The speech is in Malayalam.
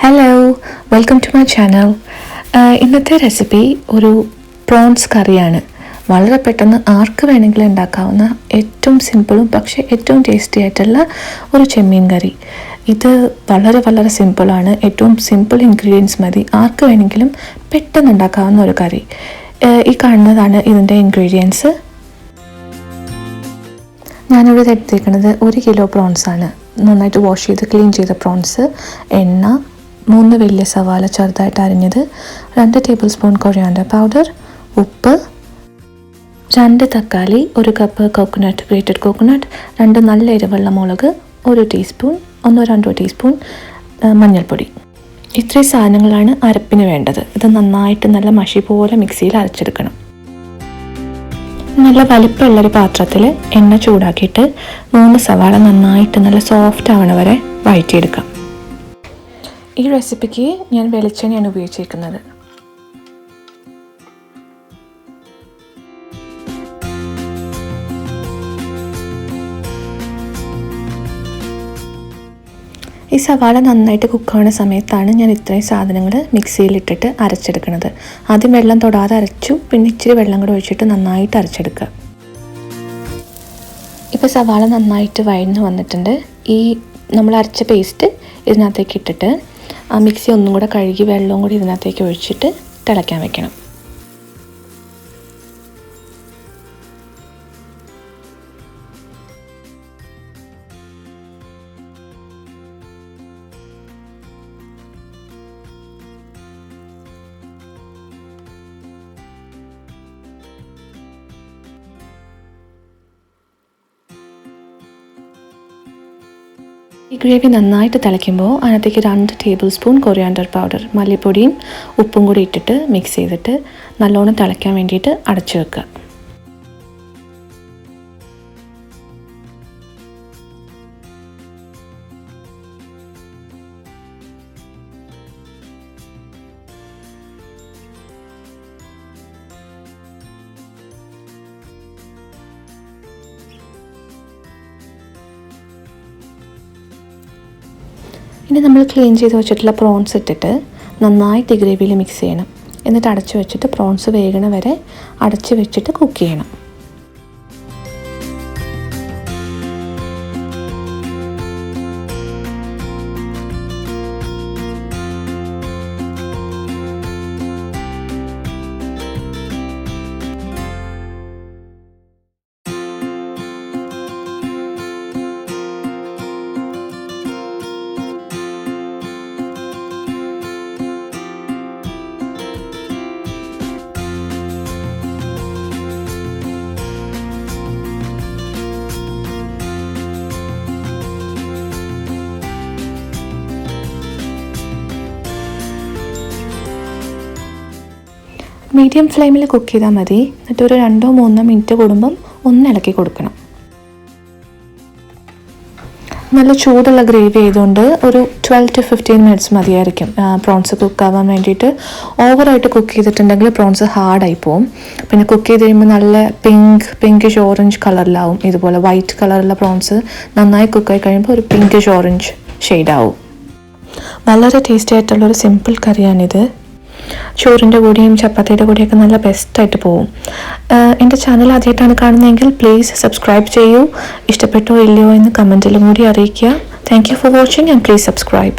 Hello, welcome to my channel. ഇന്നത്തെ റെസിപ്പി ഒരു പ്രോൺസ് കറിയാണ്. വളരെ പെട്ടെന്ന് ആർക്ക് വേണമെങ്കിലും ഉണ്ടാക്കാവുന്ന ഏറ്റവും സിമ്പിളും പക്ഷേ ഏറ്റവും ടേസ്റ്റി ആയിട്ടുള്ള ഒരു ചെമ്മീൻ കറി. ഇത് വളരെ വളരെ സിമ്പിളാണ്. ഏറ്റവും സിമ്പിൾ ഇൻഗ്രീഡിയൻസ് മതി ആർക്ക് വേണമെങ്കിലും പെട്ടെന്ന് ഉണ്ടാക്കാവുന്ന ഒരു കറി. ഈ കാണുന്നതാണ് ഇതിൻ്റെ ഇൻഗ്രീഡിയൻസ്. ഞാനിവിടെ എടുത്തേക്കുന്നത് 1 കിലോ പ്രോൺസാണ്. നന്നായിട്ട് വാഷ് ചെയ്ത് ക്ലീൻ ചെയ്ത പ്രോൺസ്, എണ്ണ, 3 വലിയ സവാള ചെറുതായിട്ട് അരിഞ്ഞത്, 2 ടേബിൾ സ്പൂൺ കൊറിയാണ്ടർ പൗഡർ, ഉപ്പ്, 2 തക്കാളി, 1 കപ്പ് കോക്കനട്ട്, ഗ്രേറ്റഡ് കോക്കനട്ട്, 2 നല്ല എരിവുള്ള മുളക്, 1 ടീസ്പൂൺ 1-2 ടീസ്പൂൺ മഞ്ഞൾപ്പൊടി. ഇത്രയും സാധനങ്ങളാണ് അരപ്പിന് വേണ്ടത്. ഇത് നന്നായിട്ട് നല്ല മഷി പോലെ മിക്സിയിൽ അരച്ചെടുക്കണം. നല്ല വലിപ്പമുള്ളൊരു പാത്രത്തിൽ എണ്ണ ചൂടാക്കിയിട്ട് 3 സവാള നന്നായിട്ട് നല്ല സോഫ്റ്റ് ആവണ വരെ വഴറ്റിയെടുക്കാം. ഈ റെസിപ്പിക്ക് ഞാൻ വെളിച്ചെണ്ണയാണ് ഉപയോഗിച്ചിരിക്കുന്നത്. ഈ സവാള നന്നായിട്ട് കുക്കാവുന്ന സമയത്താണ് ഞാൻ ഇത്രയും സാധനങ്ങൾ മിക്സിയിലിട്ടിട്ട് അരച്ചെടുക്കുന്നത്. ആദ്യം വെള്ളം തൊടാതെ അരച്ചു, പിന്നെ ഇച്ചിരി വെള്ളം കൂടെ ഒഴിച്ചിട്ട് നന്നായിട്ട് അരച്ചെടുക്കുക. ഇപ്പോൾ സവാള നന്നായിട്ട് വഴന്ന് വന്നിട്ടുണ്ട്. ഈ നമ്മൾ അരച്ച പേസ്റ്റ് ഇതിനകത്തേക്ക് ഇട്ടിട്ട് ആ മിക്സി ഒന്നും കൂടെ കഴുകി വെള്ളവും കൂടി ഇതിനകത്തേക്ക് ഒഴിച്ചിട്ട് തിളയ്ക്കാൻ വെക്കണം. ഈ ഗ്രേവി നന്നായിട്ട് തിളയ്ക്കുമ്പോൾ അതിനകത്തേക്ക് 2 ടേബിൾ സ്പൂൺ കൊറിയാണ്ടർ പൗഡർ, മല്ലിപ്പൊടിയും ഉപ്പും കൂടി ഇട്ടിട്ട് മിക്സ് ചെയ്തിട്ട് നല്ലോണം തിളയ്ക്കാൻ വേണ്ടിയിട്ട് അടച്ചു വെക്കുക. ഇനി നമ്മൾ ക്ലീൻ ചെയ്ത് വെച്ചിട്ടുള്ള പ്രോൺസ് ഇട്ടിട്ട് നന്നായിട്ട് ഈ ഗ്രേവിയിൽ മിക്സ് ചെയ്യണം. എന്നിട്ട് അടച്ചു വെച്ചിട്ട് പ്രോൺസ് വേകണ വരെ അടച്ചു വെച്ചിട്ട് കുക്ക് ചെയ്യണം. മീഡിയം ഫ്ലെയിമിൽ കുക്ക് ചെയ്താൽ മതി. എന്നിട്ട് ഒരു 2-3 മിനിറ്റ് കൂടുമ്പം ഒന്ന് ഇളക്കി കൊടുക്കണം. നല്ല ചൂടുള്ള ഗ്രേവി ആയതുകൊണ്ട് ഒരു 12-15 മിനിറ്റ്സ് മതിയായിരിക്കും പ്രോൺസ് കുക്കാവാൻ വേണ്ടിയിട്ട്. ഓവറായിട്ട് കുക്ക് ചെയ്തിട്ടുണ്ടെങ്കിൽ പ്രോൺസ് ഹാർഡായി പോവും. പിന്നെ കുക്ക് ചെയ്ത് കഴിയുമ്പോൾ നല്ല പിങ്കിഷ് ഓറഞ്ച് കളറിലാവും. ഇതുപോലെ വൈറ്റ് കളറുള്ള പ്രോൺസ് നന്നായി കുക്കായി കഴിയുമ്പോൾ ഒരു പിങ്കിഷ് ഓറഞ്ച് ഷെയ്ഡാവും. വളരെ ടേസ്റ്റി ആയിട്ടുള്ളൊരു സിമ്പിൾ കറിയാണിത്. ചോറിൻ്റെ കൂടെയും ചപ്പാത്തിയുടെ കൂടെയൊക്കെ നല്ല ബെസ്റ്റായിട്ട് പോവും. എൻ്റെ ചാനൽ ആദ്യമായിട്ടാണ് കാണുന്നതെങ്കിൽ പ്ലീസ് സബ്സ്ക്രൈബ് ചെയ്യൂ. ഇഷ്ടപ്പെട്ടോ ഇല്ലയോ എന്ന് കമൻറ്റിലും കൂടി അറിയിക്കുക. Thank you for watching and please subscribe.